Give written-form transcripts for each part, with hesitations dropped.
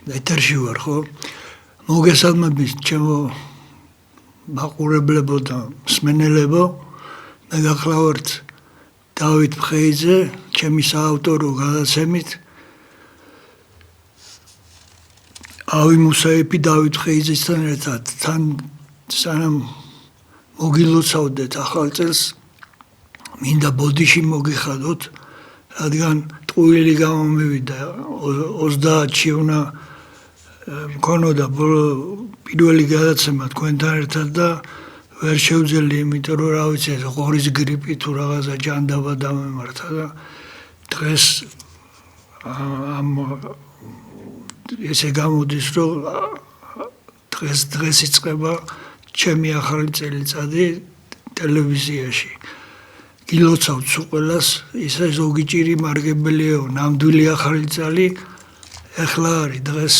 ეთერში ვარ ხო? მოგესალმებით ჩემო მაყურებლებო და მსმენელებო. მე გახლავართ დავით ფხეიძე, ჩემი საავტორო გადაცემით. ავი მუსაეფი დავით ფხეიძესთან ერთად თან სანამ მოგილოცავდეთ ახალ წელს, მინდა ბოდიში მოგიხადოთ, რადგან ტყუილი გამომივიდა 30-ში უნდა მქონოდა პირველი გადაცემა თქვენთან ერთად და ვერ შევძელი, იმიტომ რომ რა ვიცი, ღორის გრიპი თუ რაღაცა ჯანდაბა დამემართა და დღეს ესე გამოდის, რომ დღეს იწყება ჩემი ახალი წელიწადი ტელევიზიაში. გილოცავთ სულ ყველას, ისე ზოგი ჭირი მარგებელიაო, ნამდვილი ახალი წელი ეხლა არის, დღეს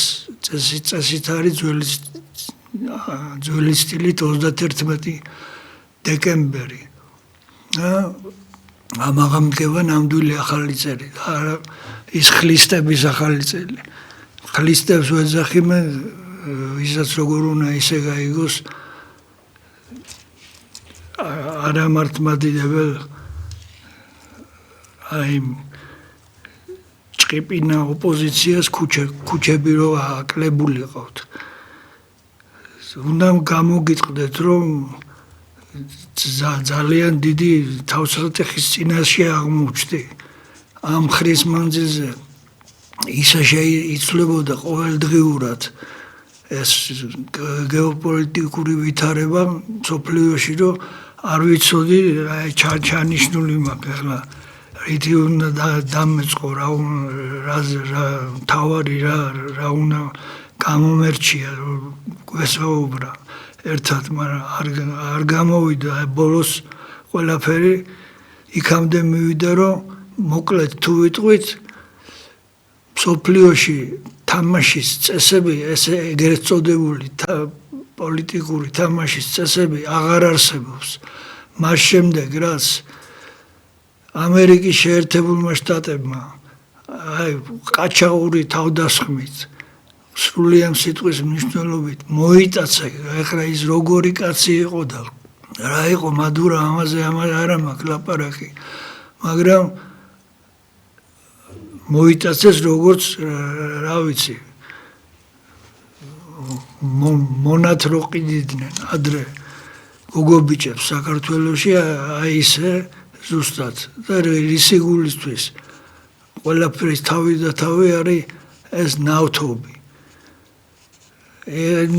წესით არის ძველი სტილით 31 დეკემბერი. ამაღამ დგება ნამდვილი ახალი წელი, ის ხლისტების ახალი წელი. ხლისტებს ვეძახი მე, ვისაც როგორ უნდა ისე გაიგოს, არა მართლმადიდებელ აი ჭყიპინა ოპოზიციას ქუჩები რო აკლებულიყავთ. უნდა გამოგიტყდეთ, რომ ძალიან დიდი თავსახტეხის წინაშე აღმოჩნდი. ამ ხრის მანძილზე ისე იცვლებოდა ყოველდღიურად ეს გეოპოლიტიკური ვითარება მსოფლიოში, რომ არ ვიცოდი ჩანიშნული მაქვს ახლა რითი უნდა დამეწყო, თავარი რა უნდა გამომერჩია, გვესაუბრა ერთად, მაგრამ არ გამოვიდა ბოლოს ყველაფერი იქამდე მივიდა, რომ მოკლედ თუ ვიტყვით, მსოფლიოში თამაშის წესები, ესე ეგრეთ წოდებული პოლიტიკური თამაშის წესები აღარ არსებობს. მას შემდეგ, რაც ამერიკის შეერთებულმა შტატებმა ყაჩაღური თავდასხმით, სრულიად სიტყვის მნიშვნელობით მოიტაცა, ეხლა ის როგორი კაცი იყო და რა იყო მადურა, ამაზე არ მაქვს ლაპარაკი, მაგრამ მოიტაცეს როგორც რა ვიცი, მონათ რო ყიდიდნენ ადრე გოგობიჭებს საქართველოში, აი ისე ზუსტად და რისი გულისთვის ყველაფრის თავი და თავი არის ეს ნავთობი.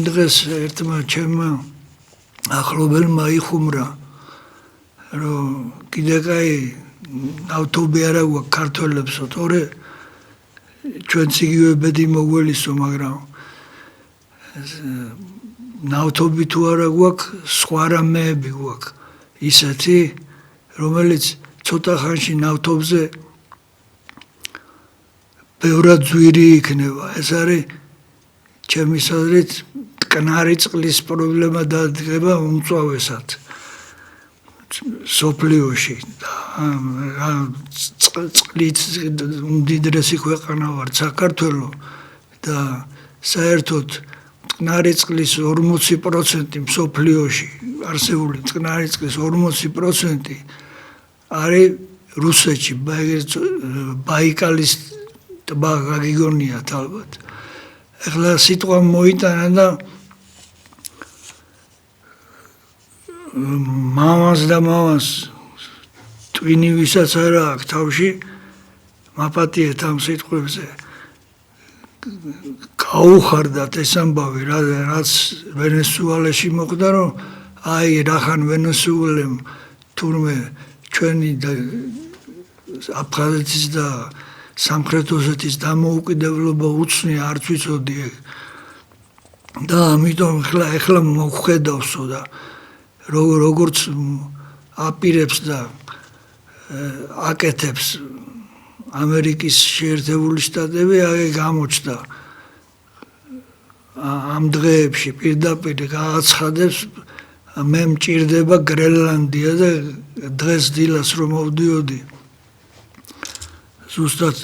დღეს ერთმა ჩემმა ახლობელმა იხუმრა, რომ კიდე კაი ნავთობი არა გვაქვს ქართველებსო, თორე ჩვენც იგივე ბედი მოგველისო, მაგრამ ნავთობი თუ არა გვაქვს, სხვა რამეები გვაქვს, ისეთი, რომელიც ცოტა ხანში ნავთობზე ბევრად ძვირი იქნება. ეს არის ჩემის აზრით მტკნარი წყლის პრობლემა დადგება უმწვავესად სოფლიოში. წყლით უმდიდრესი ქვეყანა ვართ საქართველო და საერთოდ მტკნარი წყლის 40% მსოფლიოში, არსებული მტკნარი წყლის 40% არის რუსეთში, ბაიკალის ტბა გაგიგონიათ ალბათ. ეხლა სიტყვა მოიტანა და მამას და მამას ტვინი ვისაც არა აქვს თავში, მაპატიეთ ამ სიტყვებზე. გაუხარდათ ეს ამბავი, რაც ვენესუელაში მოხდა, რომ აი რახან ვენესუელემ თურმე ჩვენი აფხაზეთის და სამხრეთ ოსეთის დამოუკიდებლობა უცნია, არც ვიცოდი ეგ. და ამიტომ ეხლა მოხვედავსო და როგორც აპირებს და აკეთებს ამერიკის შეერთებული შტატები, აი გამოჩნდა ამ დღეებში პირდაპირ გააცხადებს, მე მჭირდება გრენლანდია და დღეს დილას რომ მოვდიოდი, ზუსტად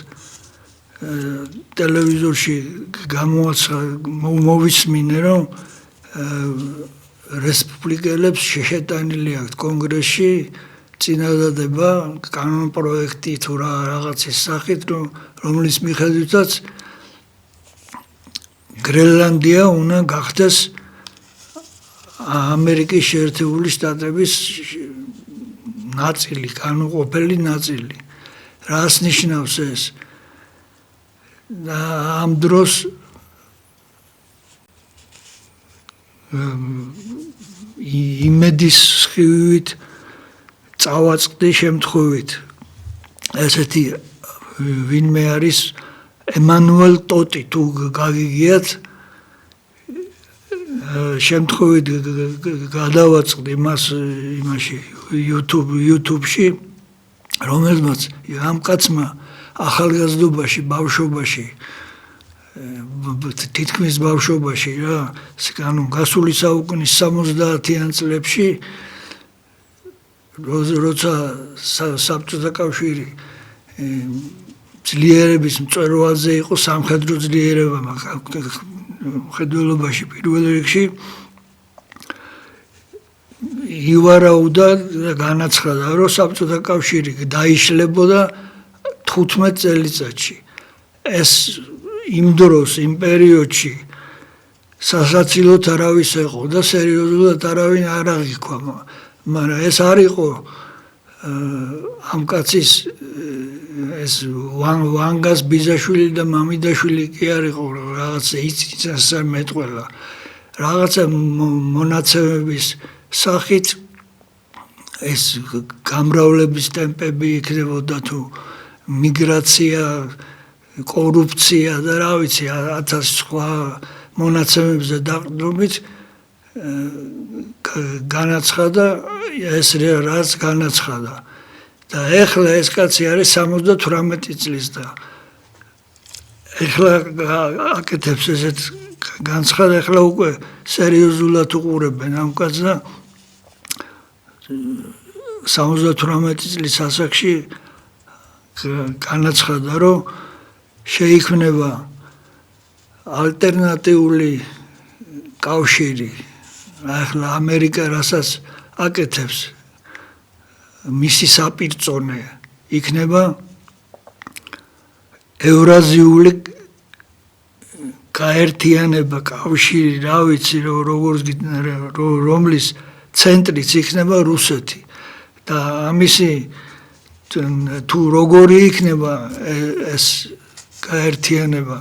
ტელევიზორში მოვისმინე, რომ რესპუბლიკელებს შეშეტანილი აქვთ კონგრესში წინადადება კანონ პროექტი თუ რაღაცის სახით, რომლის მიხედვითაც გრენლანდია უნდა გახდეს ამერიკის შეერთებული შტატების ნაწილი, განუყოფელი ნაწილი. რას ნიშნავს ეს? ამ დროს იმედის სხივით წავაწყდი შემთხვევით ესეთი ვინმე არის ემანუელ ტოტი თუ გაგიგიათ შემთხვევით გადავაწყდი მას იმაში YouTube-ში რომელმაც ამ კაცმა ახალგაზრდობაში ბავშვობაში თითქმის ბავშვობაში რა გასული საუკუნის 70-იან წლებში როცა საბჭოთა კავშირი ძლიერების მწვერვალზე იყო სამხედრო ძლიერება მხედველობაში პირველ რიგში ივარაუდა და განაცხადა რომ საბჭოთა კავშირი დაიშლებოდა 15 წელიწადში ეს იმ დროს იმ პერიოდში სასაცილოდ არავის ეყო და სერიოზულად არავინ არ აღიქვა მაგრამ ეს არ იყო ამ კაცის ეს ვანგას ბიზაშვილი და მამიდაშვილი კი არ იყო რაღაცა იცის მეტყველა რაღაცა მონაცემების სახით ეს გამრავლების ტემპები იქნებოდა თუ მიგრაცია კორუფცია და რა ვიცი 1000 სხვა მონაცემებზე დაყრდნობით განაცხადა ეს რაც განაცხადა და ეხლა ეს კაცი არის 78 წლის და ეხლა აკეთებს ესეთ განცხადა ეხლა უკვე სერიოზულად უყურებენ ამ კაცს და 78 წლის ასაკში განაცხადა რომ შეიქმნება ალტერნატიული კავშირი ახლა ამერიკა რასაც აკეთებს მისი საპირწონე იქნება ევრაზიული გაერთიანება კავშირი რა ვიცი როგორც რომლის ცენტრიც იქნება რუსეთი და ამისი თუ როგორი იქნება ეს გაერთიანება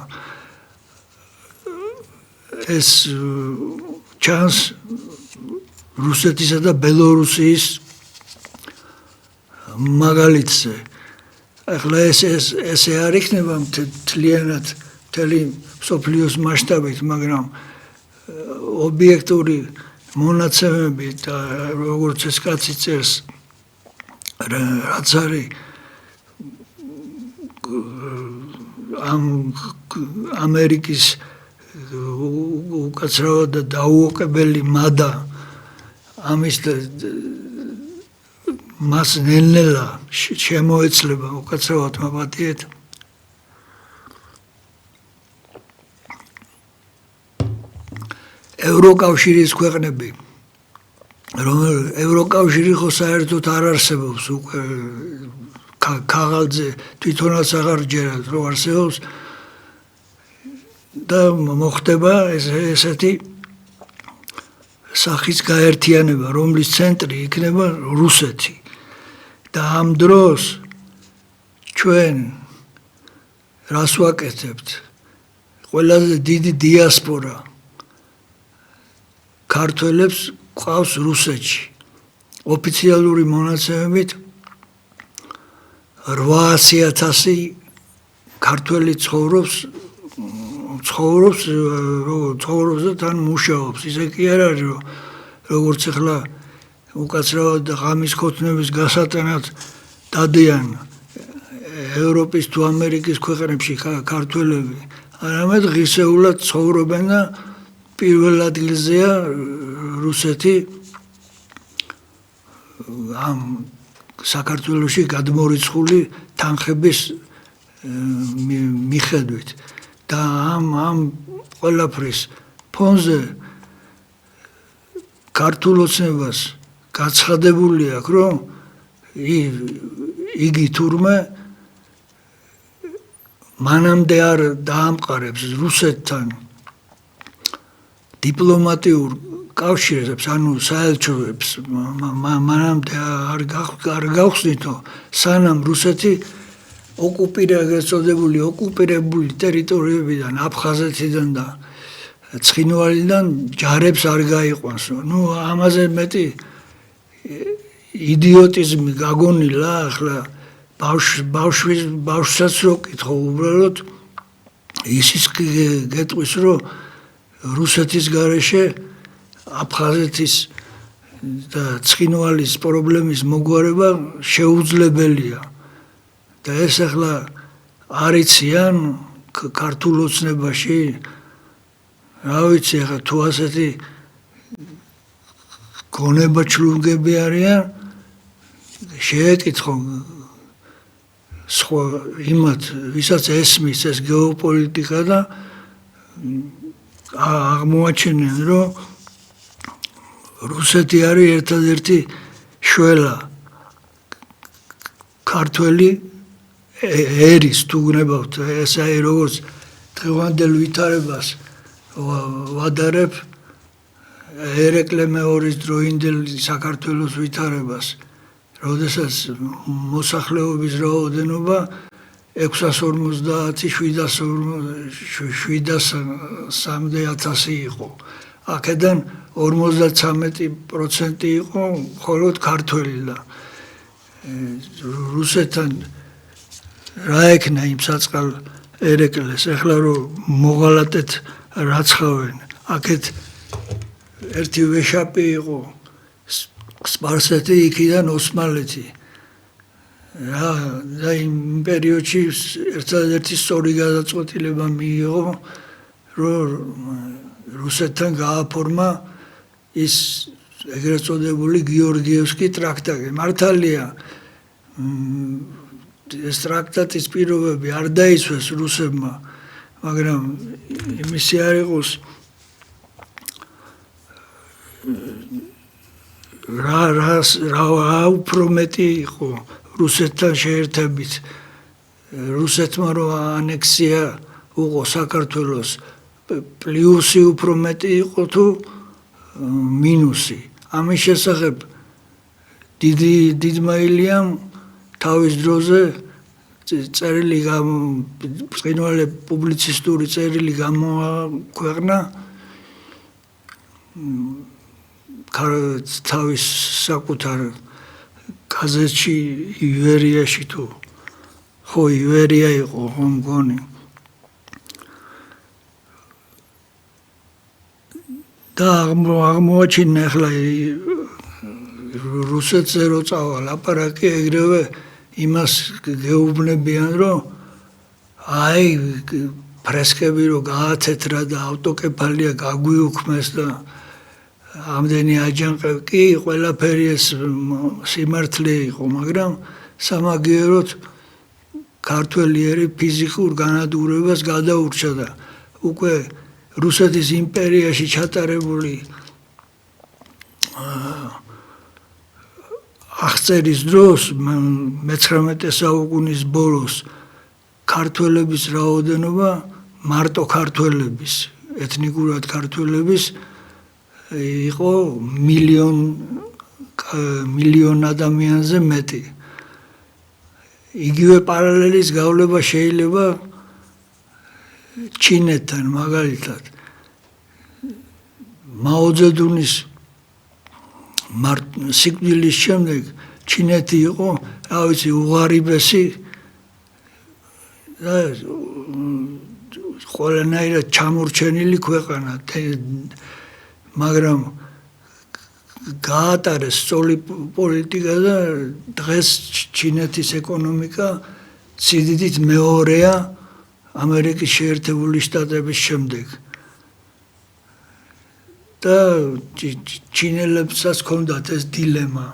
ეს ჩანს რუსეთისა და ბელორუსიის მაგალითზე ახლა ესე არ იქნება მთლიანად მთელი მსოფლიოს მასშტაბით მაგრამ ობიექტური მონაცემები და როგორც ეს კაცი წერს რაც არის ამერიკის უკაცრავად და დაუოკებელი მადა ამის მას ნელ-ნელა შემოეცლება უკაცრავად მაპატიეთ ევროკავშირის ქვეყნები ევროკავშირი ხო საერთოდ არ არსებობს უკვე ქაღალდზე თვითონაც აღარ ჯერათ რომ არსებობს და მოხდება ესეთი სახის გაერთიანება რომლის ცენტრი იქნება რუსეთი და ამ დროს ჩვენ რას ვაკეთებთ ყველაზე დიდი დიასპორა ქართველებს ყავს რუსეთში ოფიციალური მონაცემებით 800,000 ქართველი ცხოვრობს და თან მუშაობს ისე კი არ არის რომ როგორც ახლა უკაცრავად და ღამის ქოთნების გასატანად დადიან ევროპის თუ ამერიკის ქვეყნებში ქართველები არამედ ღირსეულად ცხოვრობენ და პირველ ადგილზეა რუსეთი ამ საქართველოში გადმორიცხული თანხების მიხედვით და ამ ყველაფრის ფონზე ქართულ ოცნებას გაცხადებული აქვს, რომ იგი თურმე მანამდე არ დაამყარებს რუსეთთან დიპლომატიურ კავშირებს, ანუ საელჩოებს, მანამდე არ გავხსნითო, სანამ რუსეთი ოკუპირებული ტერიტორიებიდან, აფხაზეთიდან და ცხინვალიდან ჯარებს არ გაიყვანს. ამაზე მეტი იდიოტიზმი გაგონილა ახლა ბავშვსაც რო კითხო უბრალოდ ისიც გეტყვის, რომ რუსეთის გარეშე აფხაზეთის და ცხინვალის პრობლემის მოგვარება შეუძლებელია და ეს ახლა არ იციან ქართულ ოცნებაში, რა ვიცი, ახლა თუ ასეთი გონება ჩლუგები არიან, შეეკითხო სხვა იმათ, ვისაც ესმის ეს გეოპოლიტიკა და აღმოაჩენენ, რომ რუსეთი არის ერთადერთი შველა ქართველი ერის თუ გნებავთ, ეს აი როგორც დღევანდელ ვითარებას ვადარებ ერეკლე მეორის დროინდელ საქართველოს ვითარებას, როდესაც მოსახლეობის რაოდენობა 650-700 იყო. აქედან 53% იყო მხოლოდ ქართველი და რუსეთთან რა ექნა იმ საწყალ ერეკლეს, ეხლა რომ მოღალატეთ რაცხავენ, აქეთ ერთი ვეშაპი იყო სპარსეთი, იქიდან ოსმალეთი. და იმ პერიოდში ერთადერთი სწორი გადაწყვეტილება მიიღო, რომ რუსეთთან გააფორმა ის ეგრეთ წოდებული გიორგიევსკი ტრაქტატი. მართალია, ეს ტრაქტატის პირობები არ დაიცვეს რუსებმა, მაგრამ იმისი არ იყოს რა უფრო მეტი იყო რუსეთთან შეერთებით, რუსეთმა რო ანექსია უყო საქართველოს, პლუსი უფრო მეტი იყო თუ მინუსი. ამის შესახებ დიდმა ილიამ თავის დროზე წერილი ბრწყინვალე პუბლიცისტური წერილი გამოაქვეყნა თავის საკუთარ გაზეთში ივერიაში თუ ხო ივერია იყო მგონი და აღმოაჩინა ახლა რუსეთზე რო წავა ლაპარაკი ეგრევე იმას გეუბნებიან, რომ აი ფრესკები რო გაათეთრა და ავტოკეფალია გაგვიუქმეს და ამდენი აჯანყები, კი ყველაფერი ეს სიმართლე იყო, მაგრამ სამაგიეროდ ქართველი ერი ფიზიკურ განადგურებას გადაურჩა და უკვე რუსეთის იმპერიაში ჩატარებული აღწერის დროს მე-19 საუკუნის ბოლოს ქართველების რაოდენობა მარტო ქართველების, ეთნიკურად ქართველების იყო მილიონ ადამიანზე მეტი. იგივე პარალელის გავლება შეიძლება ჩინეთთან მაგალითად. მაო ძედუნის სიკვდილის შემდეგ ჩინეთი იყო, რა ვიცი, უღარიბესი და ყველანაირად ჩამორჩენილი ქვეყანა, მაგრამ გაატარეს სწორი პოლიტიკა და დღეს ჩინეთის ეკონომიკა სიდიდით მეორეა ამერიკის შეერთებული შტატების შემდეგ. და ჩინელებსაც ჰქონდათ ეს დილემა,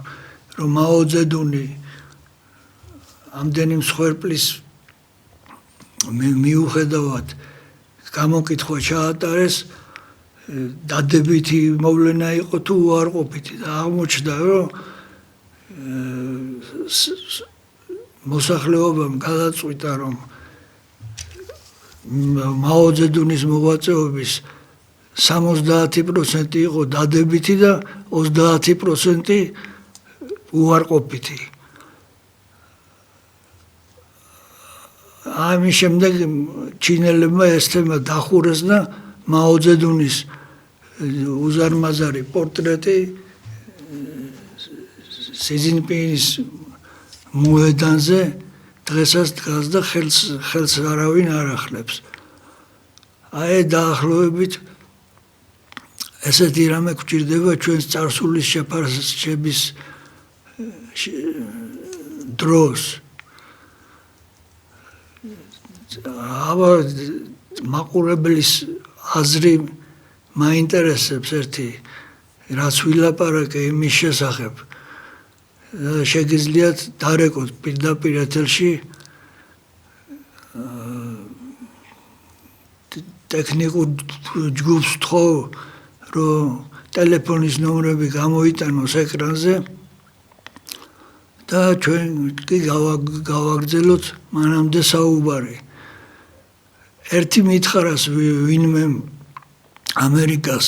რომ მაო ძედუნი ამდენი მსხვერპლის მიუხედავად გამოკითხვა ჩაატარეს დადებითი მოვლენა იყო თუ უარყოფითი და აღმოჩნდა რომ მოსახლეობამ გადაწყვიტა რომ მაო ძედუნის მოღვაწეობის 70% იყო დადებითი და 30% უარყოფითი. ამის შემდეგ ჩინელებმა ეს თემა დახურეს და მაო ძედუნის უზარმაზარი პორტრეტი სი ძინპინის მოედანზე დღესაც დგას და ხელს არავინ არ ახლებს. აი დაახლოებით ესეთი რამე გვჭირდება ჩვენს წარსულის შეფარშების დროს. აბა მაყურებლის აზრი მაინტერესებს ერთი რაც ვილაპარაკე იმის შესახებ. შეგიძლიათ დარეკოთ პირდაპირ ეთერში ტექნიკურ ჯგუფს თხოვ რომ ტელეფონის ნომრები გამოიტანოს ეკრანზე და ჩვენ კი გავაგრძელოთ მანამდე საუბარი. ერთი მითხარას ვინმე ამერიკას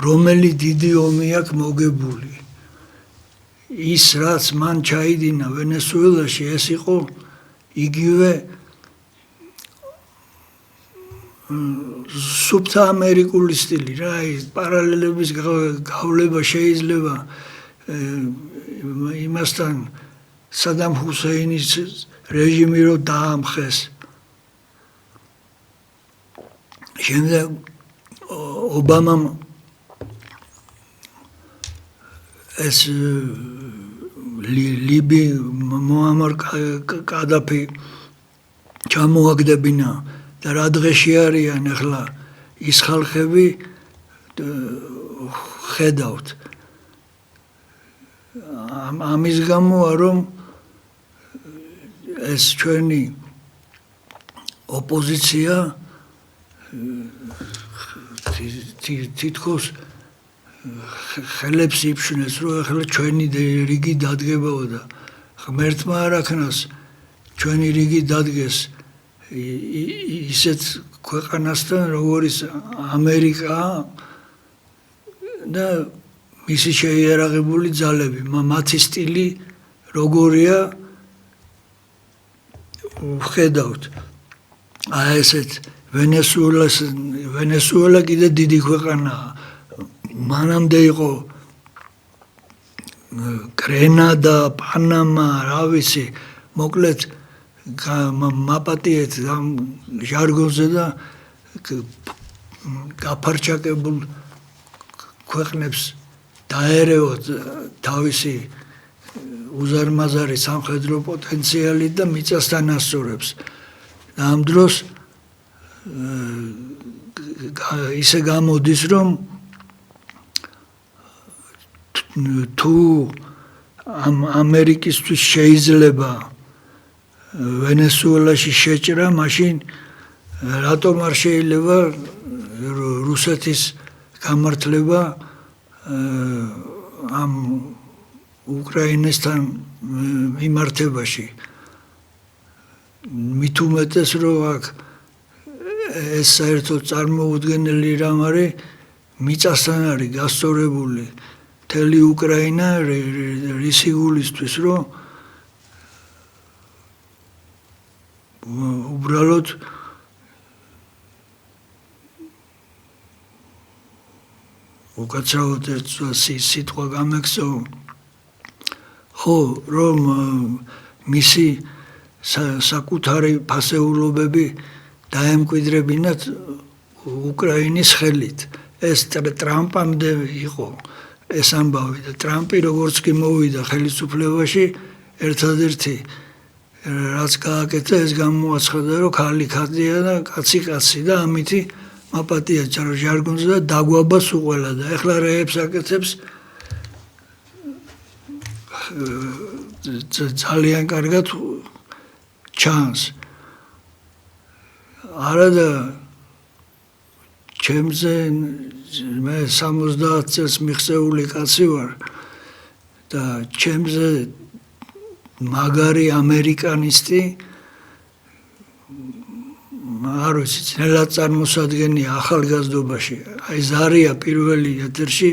რომელი დიდი ომი აქვს მოგებული. ის რაც მან ჩაიდინა ვენესუელაში ეს იყო იგივე სუბთა ამერიკული სტილი რა ის პარალელების გავლება შეიძლება იმასთან სადამ ჰუსეინის რეჟიმი რო დაამხეს. შემდეგ ობამამ ეს ლიბი მოამარ კადაფი ჩამოაგდებინა და რა დღეში არიან ახლა ის ხალხები ხედავთ. ამის გამოა რომ ეს ჩვენი ოპოზიცია თითქოს ხელებს იფშვნეს რომ ახლა ჩვენი რიგი დადგებაო და ღმერთმა არ აქნას ჩვენი რიგი დადგეს ისეთ ქვეყანასთან როგორიც ამერიკა და მისი შეიარაღებული ძალები მათი სტილი როგორია ვხედავთ აი ესეთ ვენესუელა კიდე დიდი ქვეყანაა მანამდე იყო გრენადა პანამა რა ვიცი მოკლედ მაპატიეთ ამ ჟარგონზე და გაფარჩაკებულ ქვეყნებს დაერევოთ თავისი უზარმაზარი სამხედრო პოტენციალით და მიწასთან ასწორებს. ამ დროს ისე გამოდის რომ თუ ამერიკისთვის შეიძლება ვენესუელაში შეჭრა, მაშინ რატომ არ შეიძლება რუსეთის გამართლება ამ უკრაინასთან მიმართებაში. მით უმეტეს რომ აქ ეს საერთოდ წარმოუდგენელი რამ არის მიწასთან არის გასწორებული მთელი უკრაინა რისი გულისთვის რომ უბრალოდ უკაცრავად სიტყვა გამექცო ხო რომ მისი საკუთარი ფასეულობები დაემკვიდრებინათ უკრაინის ხელით. ეს ტრამპამდე იყო ეს ამბავი და ტრამპი როგორც კი მოვიდა ხელისუფლებაში ერთადერთი რაც გააკეთა ეს გამოაცხადა რომ ქალი ქალია და კაცი კაცი და ამითი მაპატია ჟარგონზე და დაგვაბას უყველა და ეხლა რეებს აკეთებს ძალიან კარგად ჩანს. არა და ჩემზე მე 70 წელს მიხსეული კაცი ვარ და ჩემზე მაგარი ამერიკანისტი არ ვიცი, ძნელად წარმოსადგენია ახალგაზრდობაში. აი ზარია პირველი ეთერში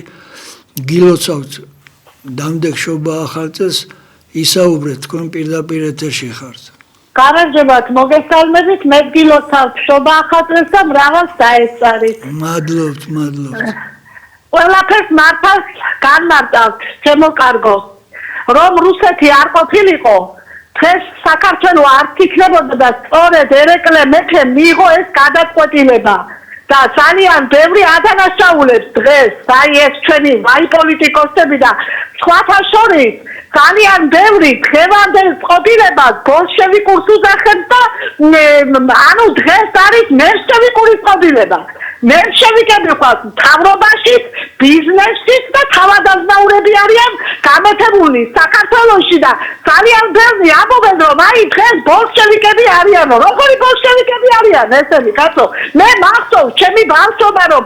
გილოცავთ დამდეგ შობა ახალწელს ისაუბრეთ თქვენ პირდაპირ ეთერში ხართ. გამარჯობათ, მოგესალმებით, მე გილოცავთ შობა ახალწელს და მრავალს დაეწარით. მადლობთ. ყველაფერს მართალს განმარტავთ, ჩემო კარგო. რომ რუსეთი არ ყოფილიყო, დღეს საქართველოს არ იქნებოდა და სწორედ ერეკლე მეფემ მიიღო ეს გადაწყვეტილება. და ძალიან ბევრი ადანაშაულებს დღეს, აი ეს ჩვენი ვაი პოლიტიკოსები და სხვათა შორის ძალიან ბევრი დღევანდელ წყობილებას ბოლშევიკურს უძახებს და ანუ დღეს არის მენშევიკური წყობილება. მენშევიკები ხარ მთავრობაში, ბიზნესში და თავადაზნაურები არიან გამეთებული საქართველოში და ძალიან ბევრი ამბობენ რომ აი დღეს ბოლშევიკები არიანო. როგორი ბოლშევიკები არიან ესენი კაცო? მე მახსოვს ჩემი ბავშვობა რომ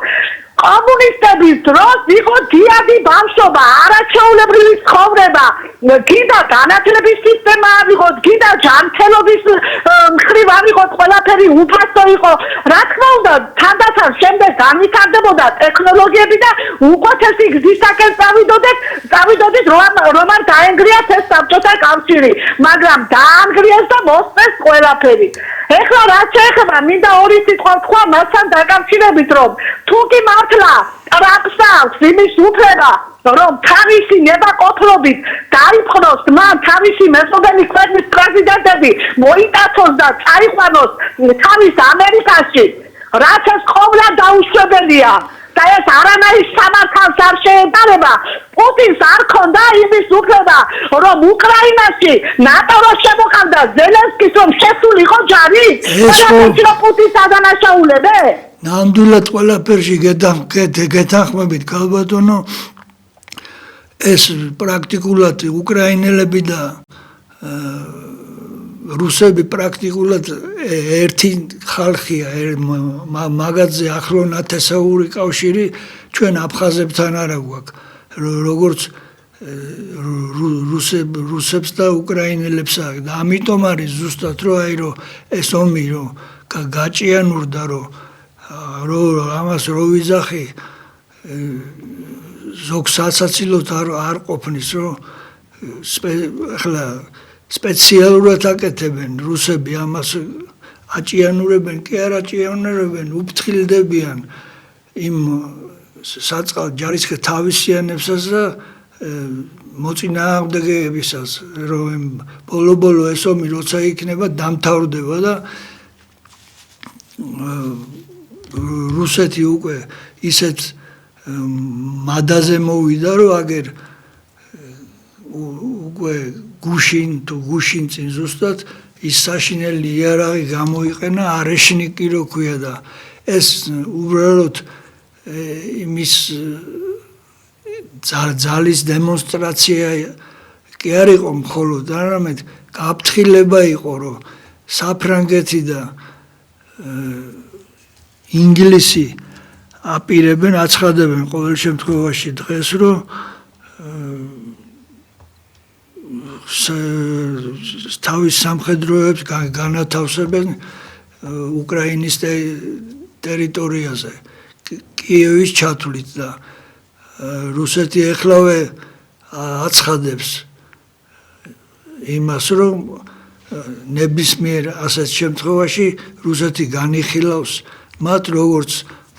კომუნისტების დროს იყო დიადი ბავშვობა, არაჩვეულებრივი ცხოვრება, გიდა განათლების სისტემა ავიღოთ, გიდა ჯანმრთელობის მხრივ ავიღოთ, ყველაფერი უფასო იყო. რა თქმა უნდა, თანდათან შემდეგ განვითარდებოდა ტექნოლოგიები და უკეთესი გზისაკენ წავიდოდით, რომ არ დაენგრიათ ეს საბჭოთა კავშირი, მაგრამ დაანგრიეს და მოსწეს ყველაფერი. ეხლა რაც შეეხება, მინდა ორი სიტყვა თქვა მასთან დაკავშირებით, რომ თუ კი მართლა ტრამპს იმის უფლება, რომ თავისი ნებაყოფლობით დაიპყროს მან თავისი მეზობელი ქვეყნის პრეზიდენტები, მოიტაცოს და წაიყვანოს თავის ამერიკაში, რაც ეს ყოვლა დაუშვებელია. და ეს არანაირ სამართალს არ შეედარება. პუტინს არ ქონდა იმის უფლება, რომ უკრაინაში ნატო-ს შემოყავდა ზელენსკის, რომ შესულიყო ჯარი? რა პუტინს ადანაშაულებე? ნამდვილად ყველაფერში გეთანხმებით ქალბატონო, ეს პრაქტიკულად უკრაინელები და რუსები პრაქტიკულად ერთი ხალხია, მაგაზე ახლო ნათესაური კავშირი ჩვენ აფხაზებთან არა გვაქვს, როგორც რუსებს და უკრაინელებს აქვს და ამიტომ არის ზუსტად რომ აი რომ ეს ომი რომ გაჭიანურდა რომ ამას რო ვიძახი ზოგს ასაცილოთ არ ყოფნის რომ ახლა სპეციალურად აკეთებენ რუსები ამას აჭიანურებენ კი არ აჭიანურებენ უფრთხილდებიან იმ საწყალ ჯარისკენ თავისიანებსაც და მოწინააღმდეგეებისას რომ ბოლო ეს ომი როცა იქნება დამთავრდება და რუსეთი უკვე ისეთ მადაზე მოვიდა რომ აგერ უკვე გუშინ თუ გუშინ წინ ზუსტად ის საშინელი იარაღი გამოიყენა არეშნიკი რო ქვია და ეს უბრალოდ იმის ძალის დემონსტრაცია კი არ იყო მხოლოდ არამედ გაფრთხილება იყო რომ საფრანგეთი და ინგლისი აპირებენ აცხადებენ ყოველ შემთხვევაში დღეს რომ თავის სამხედროებს განათავსებენ უკრაინის ტერიტორიაზე კიევის ჩათვლით და რუსეთი ეხლავე აცხადებს იმას რომ ნებისმიერ ასეთ შემთხვევაში რუსეთი განიხილავს მათ როგორც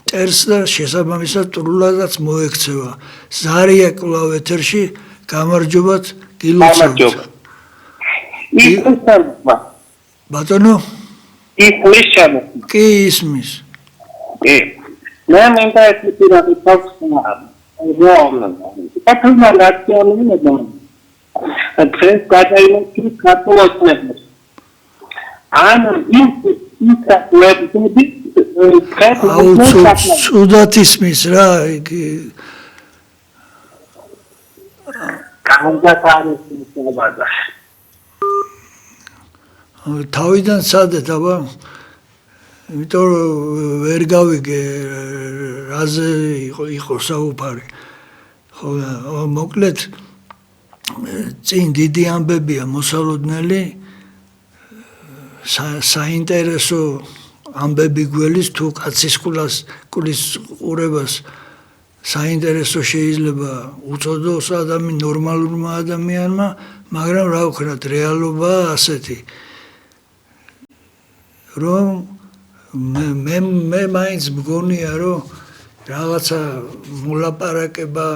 ტერს და შესაბამისად ტრულადაც მოექცევა. ზარია კვლავ ეთერში გამარჯობათ გილოცავთ. ბატონო? კი ისმის. კი. მე მინდა ეთნიკურად თავსნა. დღეს გადაიმოჩი ქართულოსნებს. ან ცუდად ისმის რა იგი თავიდან სადეთ აბა იმიტომ ვერ გავიგე რაზე იყო საუბარი. ხო, მოკლედ წინ დიდი ამბებია მოსალოდნელი, საინტერესო ამბები გველის თუ კაცის კულის ყურებას საინტერესო შეიძლება უწოდოს ნორმალურმა ადამიანმა, მაგრამ რა ვქნათ, რეალობაა ასეთი, რომ მე მაინც მგონია, რომ რაღაცა მოლაპარაკება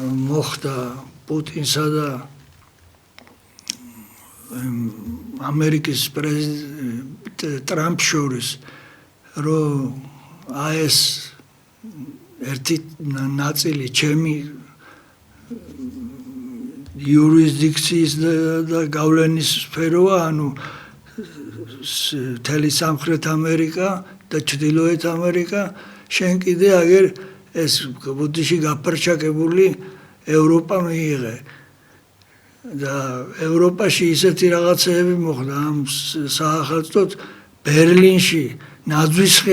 მოხდა პუტინსა და ამერიკის ტრამპს შორის, რომ ეს ერთი ნაწილი ჩემი იურისდიქციის და გავლენის სფეროა, ანუ მთელი სამხრეთ ამერიკა და ჩრდილოეთ ამერიკა, შენ კიდე აგერ ეს ბუდიში გაფარჩაკებული ევროპა მიიღე. და ევროპაში ისეთი რაღაცეები მოხდა ამ საახალწლოდ ბერლინში ნაძვისხი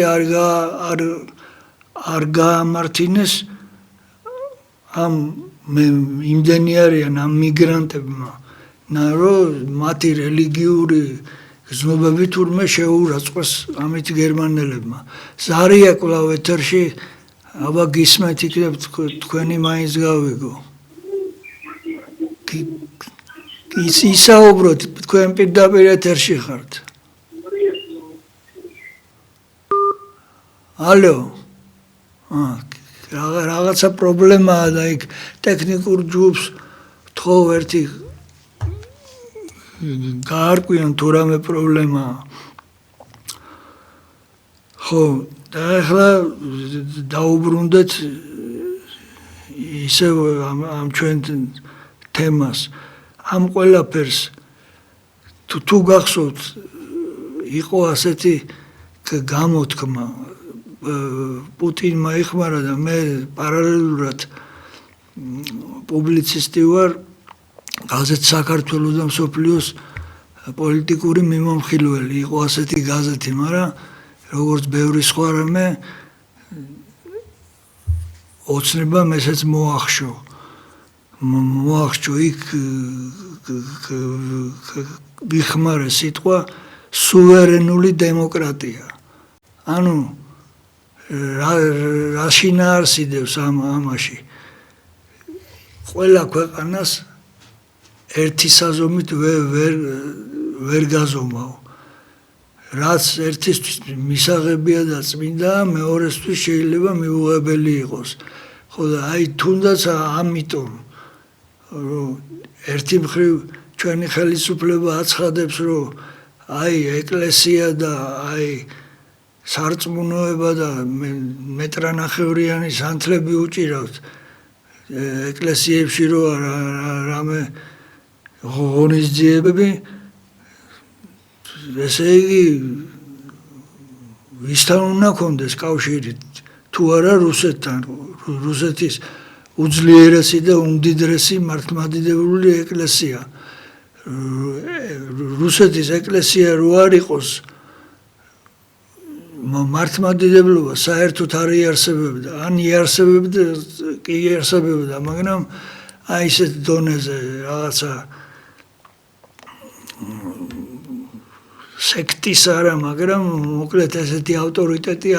არ გაამართინეს ამ იმდენი არიან ამ მიგრანტებმა, რომ მათი რელიგიური გზნობები თურმე შეურაცხყვეს ამით გერმანელებმა. ზარია კვლავ ეთერში, აბა გისმენთ იქნებ თქვენი მაინც გავიგო. ისაუბროთ, თქვენ პირდაპირ ეთერში ხართ. ალო. რაღაცა პრობლემაა და იქ ტექნიკურ ჯგუფს თხოვ ერთი გაარკვიონ თუ რამე პრობლემაა. ხო, და ახლა დაუბრუნდეთ ისევ ამ ჩვენ თემას. ამ ყველაფერს თუ გახსოვთ, იყო ასეთი გამოთქმა პუტინმა იხმარა და მე პარალელურად პუბლიცისტი ვარ გაზეთ საქართველოს და მსოფლიოს პოლიტიკური მიმომხილველი. იყო ასეთი გაზეთი, მაგრამ როგორც ბევრი სხვა რამე ოცნება მესაც მოახშო. იქ ვიხმარე სიტყვა სუვერენული დემოკრატია. ანუ რა შინაარსიდევს ამაში? ყველა ქვეყანას ერთი საზომით ვერ გაზომავ. რაც ერთისთვის მისაღებია და წმინდა, მეორესთვის შეიძლება მიუღებელი იყოს. ხო და აი თუნდაც ამიტომ რომ ერთი მხრივ ჩვენი ხელისუფლება აცხადებს, რომ აი ეკლესია და აი სარწმუნოება და მეტრანახევრიანი სანთლები უჭირავთ ეკლესიებში, რომ რამე ღონისძიებები, ესე იგი ვისთან უნდა კონდეს კავშირი, თუ არა რუსეთთან, რუსეთის უძლიერესი და უმდიდრესი მართლმადიდებლური ეკლესია. რუსეთის ეკლესია რო არ იყოს, მართლმადიდებლობა საერთოდ არ იარსებებდა, ან იარსებებდა, კი იარსებებდა, მაგრამ აი ესეთ დონეზე რაღაცა სექტის არა, მაგრამ მოკლედ ესეთი ავტორიტეტი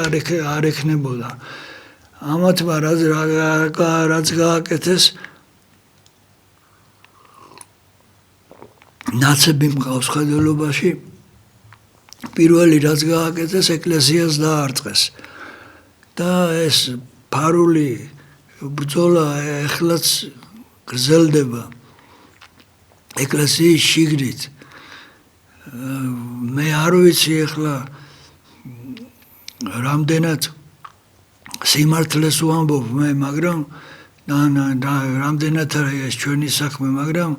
არ ექნებოდა. ამათმა რაც გააკეთეს, ნაცები მყავს ხედელობაში, პირველი რაც გააკეთეს, ეკლესიას დაარტყეს. და ეს ფარული ბრძოლა ეხლაც გრძელდება ეკლესიის შიგნით. მე არ ვიცი ახლა რამდენად სიმართლეს ვამბობ მე, მაგრამ რამდენად არის ეს ჩვენი საქმე, მაგრამ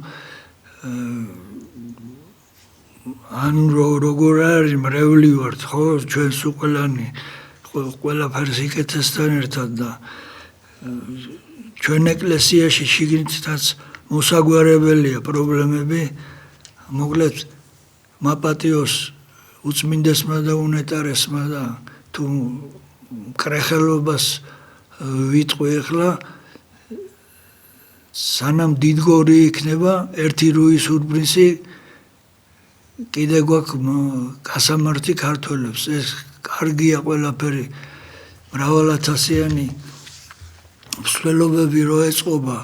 ან როგორ არის მრევლი ვართ, ხო, ჩვენს უყველანი ყველაფერს იკეთესთან ერთად და ჩვენ ეკლესიაში შიგნითაც მოსაგვარებელია პრობლემები. მოკლედ მაპატიოს უწმინდესმა და უნეტარესმა და თუ კრეხელობას ვიტყვი ახლა სანამ დიდგორი იქნება ერთი რუის ურბნისი კიდე გვაქვს გასამართი ქართველებს ეს კარგია ყველაფერი მრავალათასიანი მსვლელობები რო ეწყობა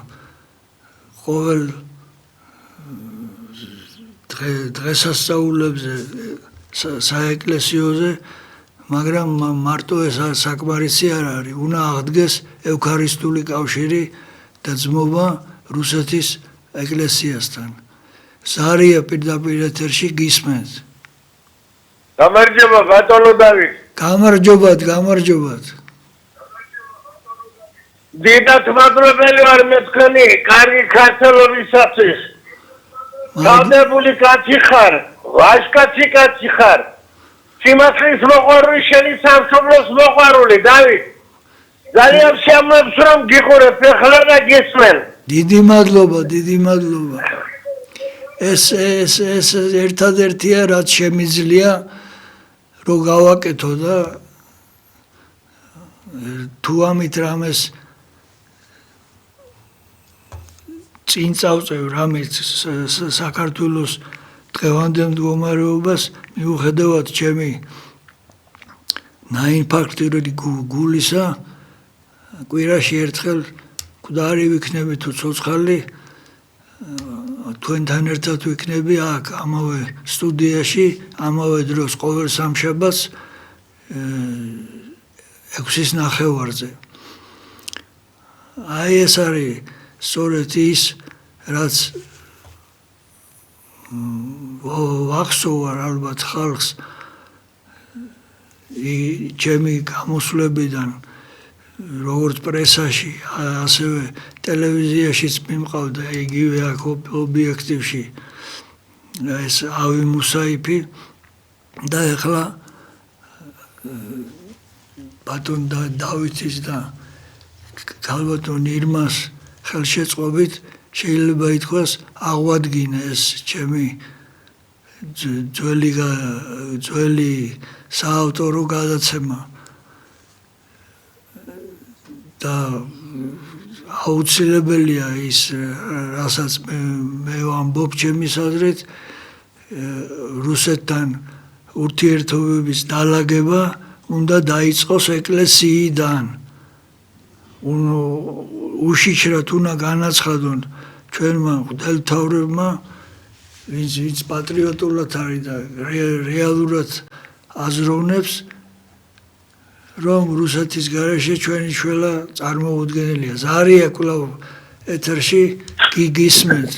ყოველ დღესასწაულებზე საეკლესიოზე მაგრამ მარტო ეს საკმარისი არ არის უნდა აღდგეს ევქარისტიული კავშირი და ძმობა რუსეთის ეკლესიასთან ზარია პირდაპირ ეთერში გისმენთ გამარჯობა ბატონო დავით გამარჯობათ დიდად მადლობელი ვარ მე თქვენი კარგი ქართველობისათვის გამდებული კაცი ხარ ვაჟკაცი კაცი ხარ სიმართლის მოყვარული შენი სამშობლოს მოყვარული დავით ძალიან შემოებს რომ გიყურებ ეხლა და გისმენ დიდი მადლობა ეს ერთადერთია რაც შემიძლია რომ გავაკეთო და თუ ამით რამეს წინ წავწევ რამის საქართველოს დღევანდელ მდგომარეობას მიუხედავად ჩემი ნაინფარქტირებული გულისა კვირაში ერთხელ მკვდარი ვიქნები თუ ცოცხალი თქვენთან ერთად ვიქნები აქ ამავე სტუდიაში ამავე დროს ყოველ სამშაბათს 6:30-ზე აი ეს არის სწორედ ის რაც ვახსოვარ ალბათ ხალხს ჩემი გამოსვლებიდან როგორც პრესაში ასევე ტელევიზიაშიც მიმყავდა იგივე აქ ობიექტივში ეს ავი მუსაიფი და ეხლა ბატონ დავითის და ქალბატონ ირმას ხელშეწყობით შეიძლება ითქვას აღვადგინა ეს ჩემი ძველი საავტორო გადაცემა და აუცილებელია ის რასაც მე ვამბობ ჩემის აზრით რუსეთთან ურთიერთობების დალაგება უნდა დაიწყოს ეკლესიიდან უშიშრად უნდა განაცხადონ ჩვენმა მღვდელმთავრებმა ვინც პატრიოტულად არის და რეალურად აზროვნებს რომ რუსეთის გარეშე ჩვენი შველა წარმოუდგენელია ზარია კვლავ ეთერში გისმენთ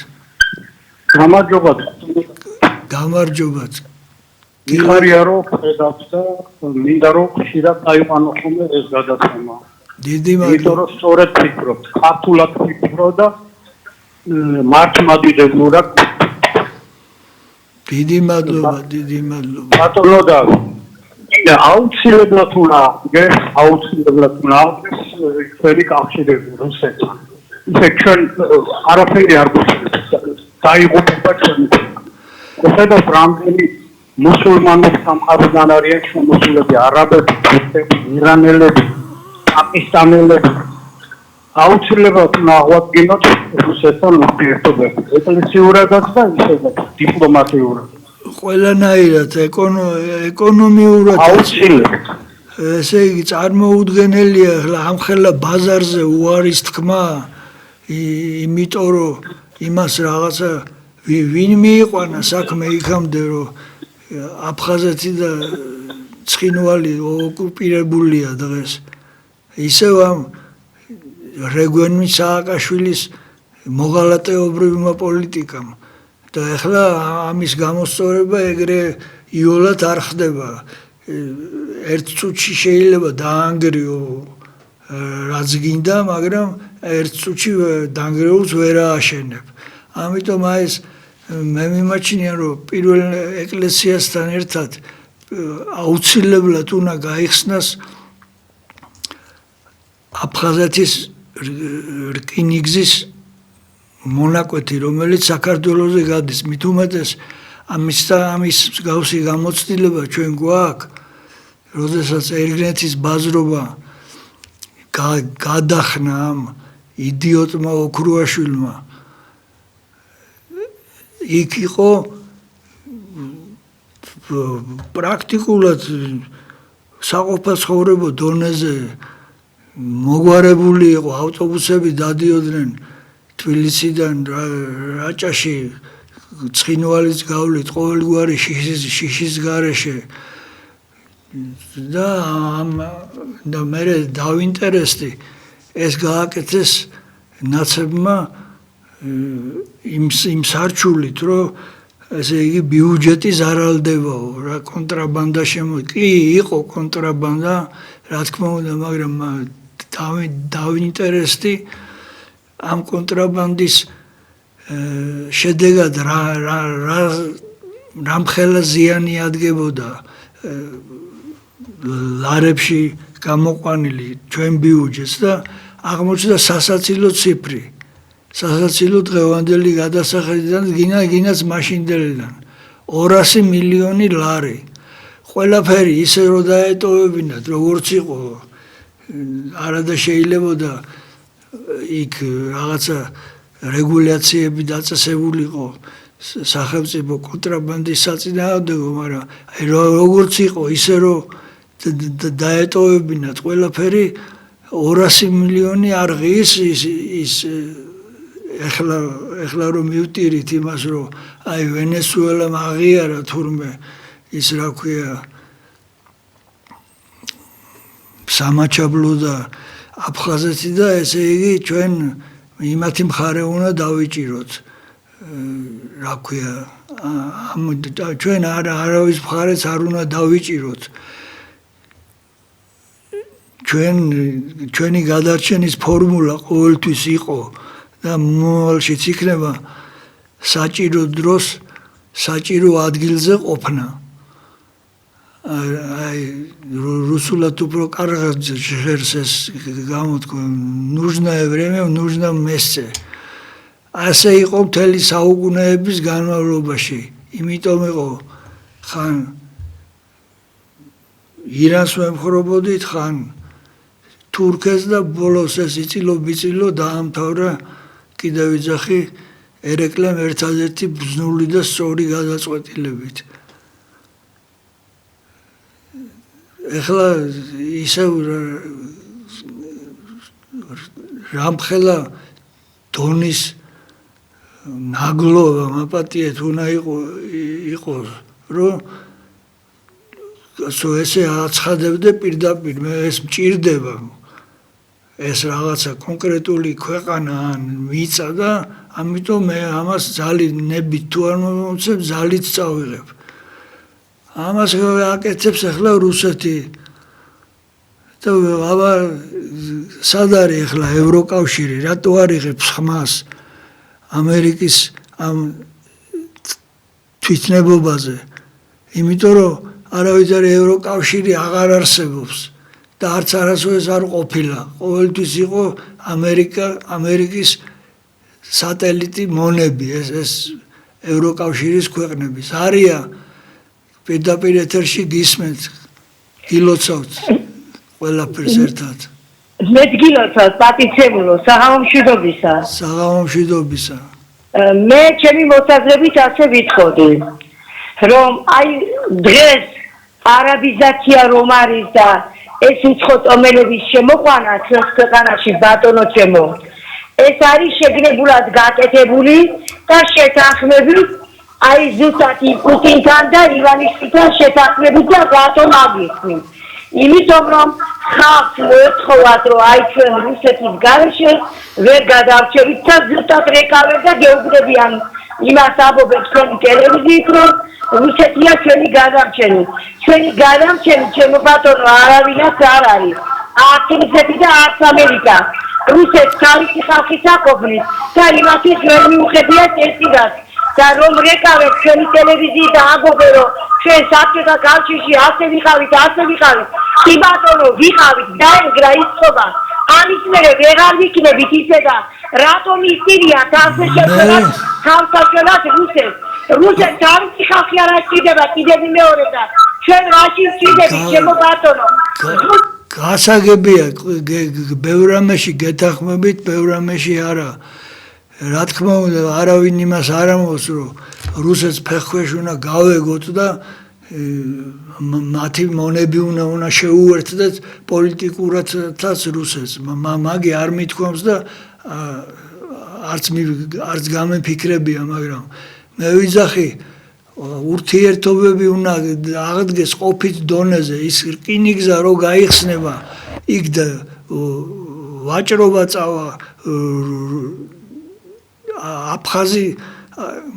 გამარჯობათ მიხარია რომ ხედავთ და მინდა რომ ხშირად აიყვანო ხოლმე ეს გადაცემა დიდი მადლობა იმიტომ რომ სწორედ ფიქრობთ ქართულად ფიქრო და მართლმადიდებლურად დიდი მადლობა ბატონო და აუცილებლად უნდა ჩვენი კავშირები რუსეთთან ისე ჩვენ არაფერი არ გვაქვს დაიღუპება ჩვენი ხედავთ რამდენი მუსულმანური სამყაროდან არიან შემოსულები არაბები, თურქები, ირანელები, პაკისტანელები აუცილებლად უნდა აღვადგინოთ რუსეთთან ურთიერთობები ეკლესიურადაც და ისედაც დიპლომატიურად ყველანაირად ეკონომიურად აუცილებლად ესე იგი წარმოუდგენელია ამხელა ბაზარზე უარის თქმა იმიტომ რომ იმას რაღაცა ვინ მიიყვანა საქმე იქამდე რომ აფხაზეთი და ცხინვალი ოკუპირებულია დღეს ისევ ამ რეგვენ სააკაშვილის მოღალატეობრივმა პოლიტიკამ და ეხლა ამის გამოსწორება ეგრე იოლად არ ხდება ერთ წუთში შეიძლება დაანგრიო რაც გინდა მაგრამ ერთ წუთში დაანგრეულს ვერ ააშენებ ამიტომ აი ეს მე მიმაჩნია რომ პირველ ეკლესიასთან ერთად აუცილებლად უნდა გაიხსნას აფხაზეთის რკინიგზის მონაკვეთი რომელიც საქართველოზე გადის მით უმეტეს ამის მსგავსი გამოცდილება ჩვენ გვაქვს, როდესაც ერგნეთის ბაზრობა გადახნა ამ იდიოტმა ოქრუაშვილმა იქ იყო პრაქტიკულად საყოფაცხოვრებო დონეზე მოგვარებული იყო ავტობუსები დადიოდნენ თბილისიდან რაჭაში ცხინვალის გავლით ყოველგვარი შიშის გარეშე და მე დავინტერესდი ეს გააკეთეს ნაცებმა იმ სარჩულით რომ ესე იგი ბიუჯეტი ზარალდებაო რა კონტრაბანდა კი იყო კონტრაბანდა რა თქმა უნდა მაგრამ დავინტერესდი ამ კონტრაბანდის შედეგად რა მხელა ზიანი ადგებოდა ლარებში გამოყვანილი ჩვენ ბიუჯეტს და აღმოჩნდა სასაცილო ციფრი სასაცილო დღევანდელი გადასახედიდან გინაც მაშინდელიდან 200 მილიონი ლარი ყველაფერი ისე რომ დაეტოვებინათ როგორც იყო არადა შეიძლებოდა იქ რაღაცა რეგულაციები დაწესებულიყო სახელმწიფო კონტრაბანდის საწინააღმდეგო მაგრამ როგორც იყო ისე რომ დაეტოვებინათ ყველაფერი 200 მილიონი არ ღირს ის ეხლა რომ მივტირით იმას რომ აი ვენესუელამ აღიარა თურმე ის რა ქვია სამაჩაბლო და აფხაზეთი და ესე იგი ჩვენ იმათი მხარე უნდა დავიჭიროთ რა ქვია ჩვენ არავის მხარეც არ უნდა დავიჭიროთ ჩვენი გადარჩენის ფორმულა ყოველთვის იყო და მომავალშიც იქნება საჭირო დროს საჭირო ადგილზე ყოფნა აი რუსულად უფრო კარგად ჟღერს ეს გამოთქვა нужное время в нужном месте ასე იყო მთელი საუკუნეების განმავლობაში იმიტომ იყო ხან ირანს ვემხრობოდით ხან თურქეთს და ბოლოს ეს იწილო დაამთავრა კიდევ იძახი ერეკლემ ერთადერთი ბრძნული და სწორი გადაწყვეტილებით ეხლა ისევ რამხელა დონის ნაგლობა მაპატიეთ უნდა იყოს რომ ესე აცხადებდე პირდაპირ მე ეს მჭირდება ეს რაღაცა კონკრეტული ქვეყანა ან მიწა და ამიტომ მე ამას ძალით ნებით თუ არ მომცემ ძალით წავიღებ ამას აკეთებს ახლა რუსეთი და აბა სად არის ახლა ევროკავშირი რატო არ იღებს ხმას ამერიკის ამ თვითნებობაზე იმიტომ რომ არავითარი ევროკავშირი აღარ არსებობს და არც არასოდეს არ ყოფილა ყოველთვის იყო ამერიკის სატელიტი მონები ეს ევროკავშირის ქვეყნების არია პირდაპირ ეთერში გისმენთ გილოცავთ ყველაფერს ერთად მე გილოცავთ პატიცემულო საღამო მშვიდობისა მე ჩემი მოსაზრებით ასე ვიტყოდი რომ აი დღეს არაბიზაცია რომ არის და ეს უცხო ტომელების შემოყვანა ჩვენს ქვეყანაში ბატონო ჩემო ეს არის შეგნებულად გაკეთებული და შეთანხმებით აი ზუსტად პუტინთან და ივანიშვილთან შეთანხმებით და რატომ აგიხსნით იმიტომ რომ ხალხს მოეთხოვათ რომ აი ჩვენ რუსეთის გარეშე ვერ გადარჩევით და ზუსტად რეკავენ და გეუბნებიან იმას ამბობენ თქვენი ტელევიზიით რომ რუსეთია ჩვენი გადარჩენი ჩემო ბატონო არავინაც არ არის არც რუსეთი და არც ამერიკა რუსეთს თავისი ხალხის აყოფნით და იმათვის ვერ მიუხედიათ ერთიდაც და რომ რეკავენ ჩვენი ტელევიზიით და ამბობენ რომ ჩვენ საბჭოთა კავშირში ასე ვიყავით კი ბატონო ვიყავით დაენგრა ის ხობა ამის მერე ვეღარ ვიქნებით ისე და რატომ ისირიათ ასე შეხედათ თავსაშველად რუსეთს რუსეთს ამის ხალხი არ ჭირდება კიდევ მეორე და ჩვენ რაში ჭირდები ჩემო ბატონო გასაგებია ბევრ რამეში გეთანხმებით ბევრ რამეში არა რა თქმა უნდა არავინ იმას არ ამბობს რომ რუსეთს ფეხქვეშ უნდა გავეგოთ და მათი მონები უნდა შეუერთდეთ პოლიტიკურადაც რუსეთს მაგი არ მithქვამს და არც გამეფიქრებია მაგრამ მე ვიძახი ურთიერთობები უნდა აღდგეს ყოფით დონეზე ის რკინიგზა რო გაიხსნება იქ და ვაჭრობა წავა აფხაზი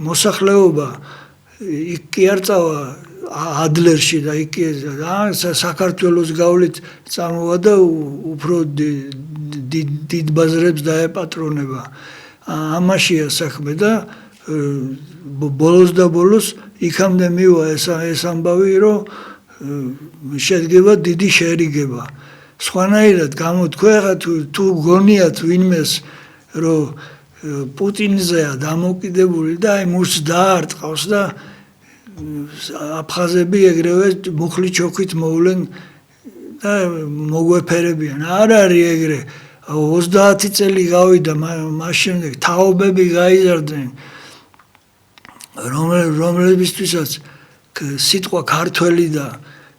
მოსახლეობა იქ კი არ წავა ადლერში და იქ საქართველოს გავლით წამოვა და უფრო დიდ ბაზრებს დაეპატრონება ამაშია საქმე და ბოლოს და ბოლოს იქამდე მივა ეს ამბავი რომ შედგება დიდი შერიგება სხვანაირად გამოთქვა ხა თუ გონიათ ვინმეს რომ პუტინზეა დამოკიდებული და აი მუშს დაარტყავს და აფხაზები ეგრევე მუხლი ჩოქვით მოვლენ და მოგვეფერებიან არ არის ეგრე 30 წელი გავიდა მას შემდეგ თაობები გაიზარდნენ რომლებისთვისაც სიტყვა ქართველი და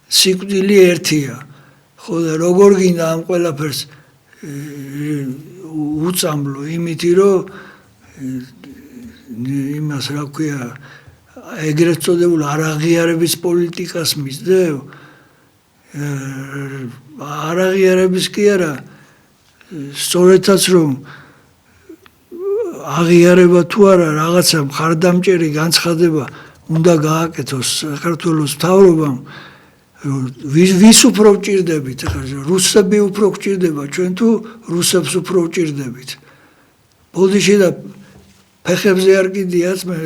სიკვდილი ერთია ხო და როგორ გინდა ამ ყველაფერს უწამლო იმითი რომ იმას რა ქვია ეგრეთ წოდებულ არაღიარების პოლიტიკას მისდევ არაღიარების კი არა სწორედაც რომ აღიარება თუ არა რაღაცა მხარდამჭერი განცხადება უნდა გააკეთოს საქართველოს მთავრობამ ვის უფრო ვჭირდებით ახლა რუსები უფრო გვჭირდება ჩვენ თუ რუსებს უფრო ვჭირდებით ბოდიში და ფეხებზე არ კიდიაც მე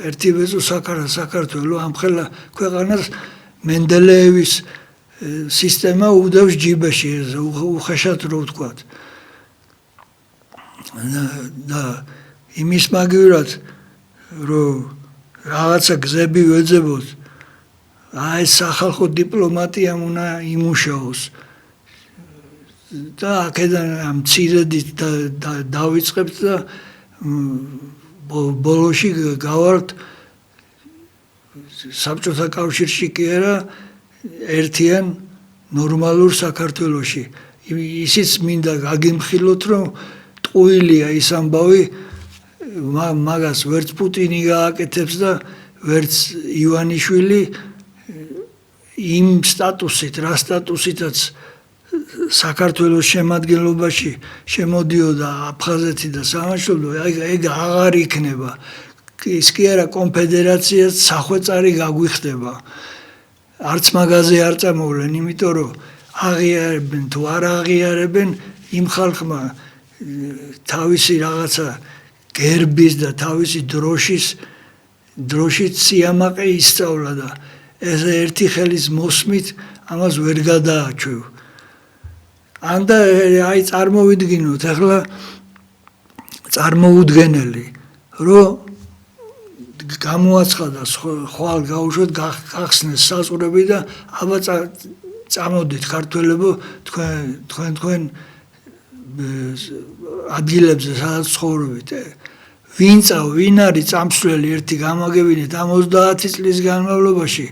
ერთი ვეზო საქართველოს ამხელა ქვეყანას მენდელეევის სისტემა უდევს ჯიბეში უხეშად რო ვთქვათ და იმის მაგივრად რომ რაღაცა გზები ვეძებოთ აი სახალხო დიპლომატიამ უნდა იმუშაოს და აქედან მცირედით დავიწყებთ და ბოლოში გავართ საბჭოთა კავშირში კი არა ერთიან ნორმალურ საქართველოში ისიც მინდა გაგიმხილოთ რომ ტყუილია ის ამბავი მაგას ვერც პუტინი გააკეთებს და ვერც ივანიშვილი იმ სტატუსით რა სტატუსითაც საქართველოს შემადგენლობაში შემოდიოდა აფხაზეთი და სამაშობლო ეგ აღარ იქნება ის კი არა კონფედერაციას სახვეწარი გაგვიხდება არც მაგაზე არ წამოვლენ იმიტომ რომ აღიარებენ თუ არ აღიარებენ იმ ხალხმა თავისი რაღაცა გერბის და თავისი დროშის სიამაყე ისწავლა და ეს ერთი ხელის მოსმით ამას ვერ გადააჩვევ ანდა აი წარმოვიდგინოთ ახლა წარმოუდგენელი რომ გამოაცხადა ხვალ გაუშვათ გახსნეს საზღვრები და აბა წამოდით ქართველებო თქვენ ადგილებზე სადაც ცხოვრობთ ვინ არის წამსვლელი ერთი გამაგებინეთ ამ 30 წლის განმავლობაში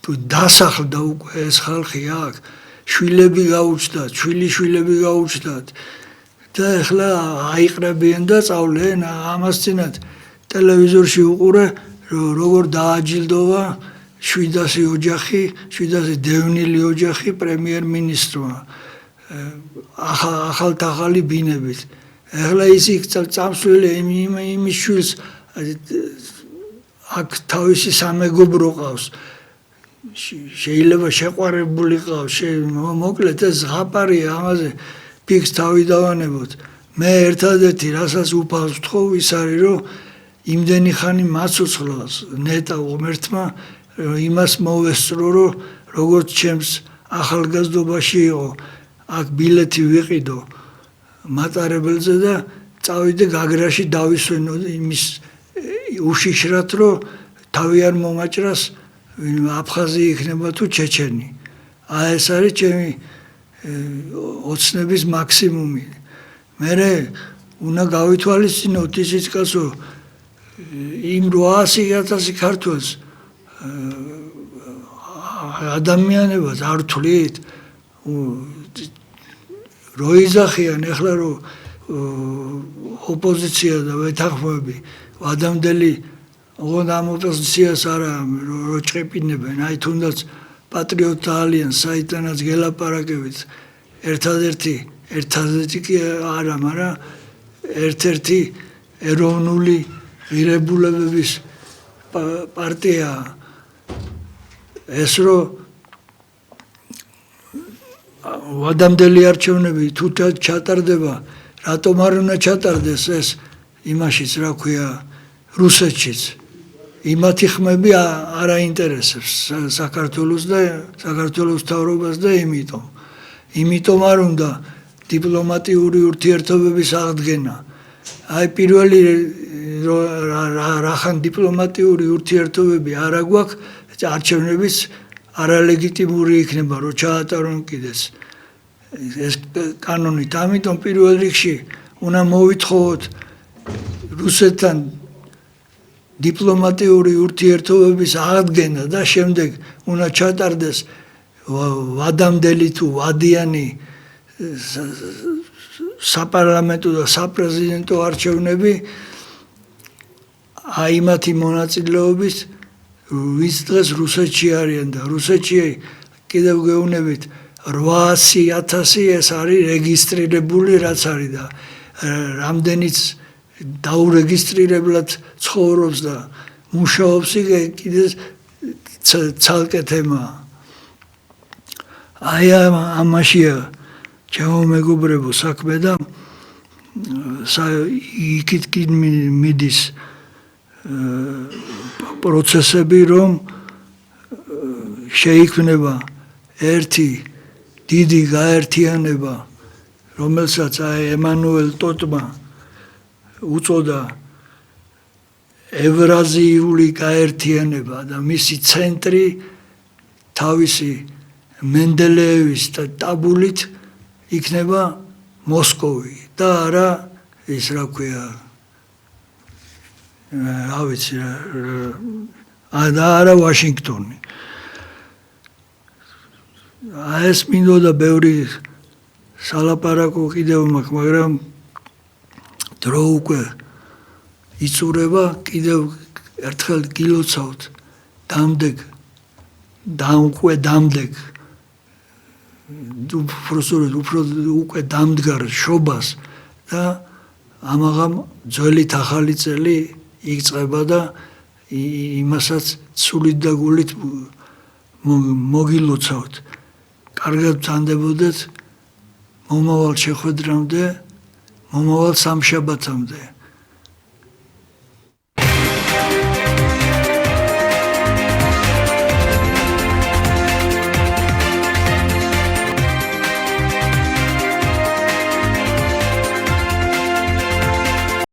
თუ დასახლდა უკვე ეს ხალხი აქ შვილები გაუჩნდათ შვილიშვილები გაუჩნდათ და ახლა აიყრებიან და წავლენ ამას წინათ ტელევიზორში უყურე როგორ დააჯილდოვა 700 ოჯახი 700 დევნილი ოჯახი პრემიერ-მინისტრმა ახალი ბინებით ახლა ის იქ წამსვლელი იმის შვილს აქ თავისი სამეგობრო ყავს შეიძლება შეყვარებული ყავს მოკლედ ეს ზღაპარია ამაზე ფიქს თავი დავანებოთ მე ერთადერთი რასაც უფალს ვთხოვ ის არის რომ იმდენი ხანი მაცოცხლოს ნეტა ღმერთმა იმას მოვესწრო რომ როგორც ჩემს ახალგაზრდობაში იყო აქ ბილეთი ვიყიდო მატარებელზე და წავიდე გაგრაში დავისვენო იმის უშიშრად რომ თავი არ მომაჭრას აფხაზი იქნება თუ ჩეჩენი. ეს არის ჩემი ოცნების მაქსიმუმი. მე უნდა გავითვალისწინოთ ისიც კაცო იმ 800,000 ქართველს ადამიანებას არ თვლით რო იზახიან ეხლა რომ ოპოზიცია და ვეთანხმები ადამიანები ოღონდ ამ ოპოზიციას არა რო ჭყიპინებენ აი თუნდაც პატრიოტთა ალიანს საიდანაც გელაპარაკებით ერთადერთი კი არა მაგრამ ერთ-ერთი ეროვნული ღირებულებების პარტია ეს რომ ადამიანელი არჩევნები თუ ჩატარდება რატომ არ უნდა ჩატარდეს ეს იმაშიც რა ქვია რუსეთშიც იმათი ხმები არ აინტერესებს საქართველოს და საქართველოს მთავრობას და იმიტომ არ უნდა დიპლომატიური ურთიერთობების აღდგენა აი პირველი რახან დიპლომატიური ურთიერთობები არ აგვაქვს არჩევნების არალეგიტიმური იქნება რომ ჩაატარონ კიდეც ეს კანონით ამიტომ პირველ რიგში უნდა მოვითხოვოთ რუსეთთან დიპლომატიური ურთიერთობების აღდგენა და შემდეგ უნდა ჩატარდეს ვადამდელი თუ ვადიანი საპარლამენტო და საპრეზიდენტო არჩევნები აი მათი მონაწილეობის ვის დღეს რუსეთში არიან და რუსეთში კიდევ გეუბნებით 800,000 ეს არის რეგისტრირებული რაც არის და რამდენიც დაურეგისტრირებლად ცხოვრობს და მუშაობს კიდე ცალკე თემაა აი ამაშია ჩემო მეგობრებო საქმე და იქით კი მიდის პროცესები რომ შეიქმნება ერთი დიდი გაერთიანება რომელსაც აი ემანუელ ტოტმა უწოდა ევრაზიული გაერთიანება და მისი ცენტრი თავისი მენდელეევის და ტაბულით იქნება მოსკოვი და არა ის რა ქვია რა ვიცი და არა ვაშინგტონი ეს მინდოდა ბევრი სალაპარაკო კიდევ მაქვს მაგრამ დრო უკვე იწურება კიდევ ერთხელ გილოცავთ დამდეგ უკვე დამდგარ შობას და ამაღამ ძველით ახალი წელი იწყება და იმასაც სულით და გულით მოგილოცავთ. კარგად ვთანდებოდეთ მომავალ შეხვედრამდე, მომავალ სამშაბათამდე.